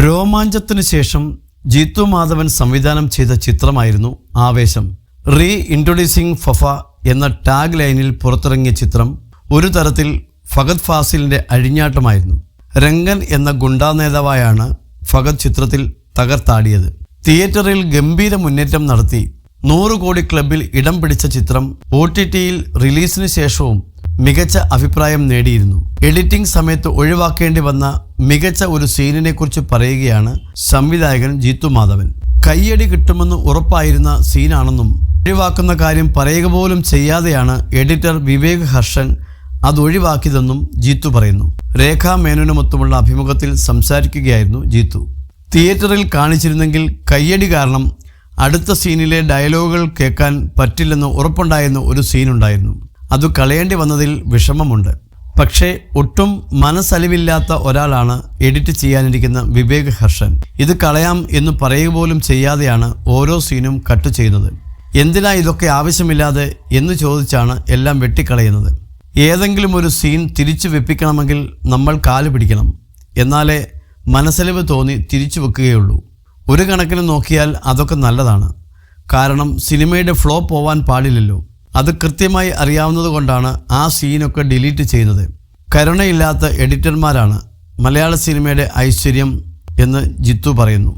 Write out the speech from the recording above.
രോമാഞ്ചത്തിനു ശേഷം ജീത്തു മാധവൻ സംവിധാനം ചെയ്ത ചിത്രമായിരുന്നു ആവേശം. റീ ഇൻട്രൊഡ്യൂസിംഗ് ഫഫ എന്ന ടാഗ് ലൈനിൽ പുറത്തിറങ്ങിയ ചിത്രം ഒരു തരത്തിൽ ഫഹദ് ഫാസിലിന്റെ അഴിഞ്ഞാട്ടമായിരുന്നു. രംഗൻ എന്ന ഗുണ്ടാ നേതാവായാണ് ഫഹദ് ചിത്രത്തിൽ തകർത്താടിയത്. തിയേറ്ററിൽ ഗംഭീര മുന്നേറ്റം നടത്തി 100 കോടി ക്ലബിൽ ഇടം പിടിച്ച ചിത്രം OTTയിൽ റിലീസിന് ശേഷവും മികച്ച അഭിപ്രായം നേടിയിരുന്നു. എഡിറ്റിംഗ് സമയത്ത് ഒഴിവാക്കേണ്ടി വന്ന മികച്ച ഒരു സീനിനെ കുറിച്ച് പറയുകയാണ് സംവിധായകൻ ജീത്തു മാധവൻ. കയ്യടി കിട്ടുമെന്ന് ഉറപ്പായിരുന്ന സീനാണെന്നും ഒഴിവാക്കുന്ന കാര്യം പറയുക പോലും ചെയ്യാതെയാണ് എഡിറ്റർ വിവേക് ഹർഷൻ അത് ഒഴിവാക്കിയതെന്നും ജീത്തു പറയുന്നു. രേഖാ മേനോനുമൊത്തുമുള്ള അഭിമുഖത്തിൽ സംസാരിക്കുകയായിരുന്നു ജീത്തു. തിയേറ്ററിൽ കാണിച്ചിരുന്നെങ്കിൽ കയ്യടി കാരണം അടുത്ത സീനിലെ ഡയലോഗുകൾ കേൾക്കാൻ പറ്റില്ലെന്ന് ഉറപ്പുണ്ടായിരുന്ന ഒരു സീനുണ്ടായിരുന്നു. അത് കളയേണ്ടി വന്നതിൽ വിഷമമുണ്ട്. പക്ഷേ ഒട്ടും മനസ്സലിവില്ലാത്ത ഒരാളാണ് എഡിറ്റ് ചെയ്യാനിരിക്കുന്ന വിവേക് ഹർഷൻ. ഇത് കളയാം എന്ന് പറയുക പോലും ചെയ്യാതെയാണ് ഓരോ സീനും കട്ട് ചെയ്യുന്നത്. എന്തിനാ ഇതൊക്കെ ആവശ്യമില്ലാതെ എന്ന് ചോദിച്ചാണ് എല്ലാം വെട്ടിക്കളയുന്നത്. ഏതെങ്കിലും ഒരു സീൻ തിരിച്ചു വെപ്പിക്കണമെങ്കിൽ നമ്മൾ കാല് പിടിക്കണം. എന്നാലേ മനസ്സലിവ് തോന്നി തിരിച്ചു വെക്കുകയുള്ളൂ. ഒരു കണക്കിന് നോക്കിയാൽ അതൊക്കെ നല്ലതാണ്. കാരണം സിനിമയുടെ ഫ്ലോ പോവാൻ പാടില്ലല്ലോ. അത് കൃത്യമായി അറിയാവുന്നത് കൊണ്ടാണ് ആ സീനൊക്കെ ഡിലീറ്റ് ചെയ്യുന്നത്. കരുണയില്ലാത്ത എഡിറ്റർമാരാണ് മലയാള സിനിമയുടെ ഐശ്വര്യം എന്ന് ജിത്തു പറയുന്നു.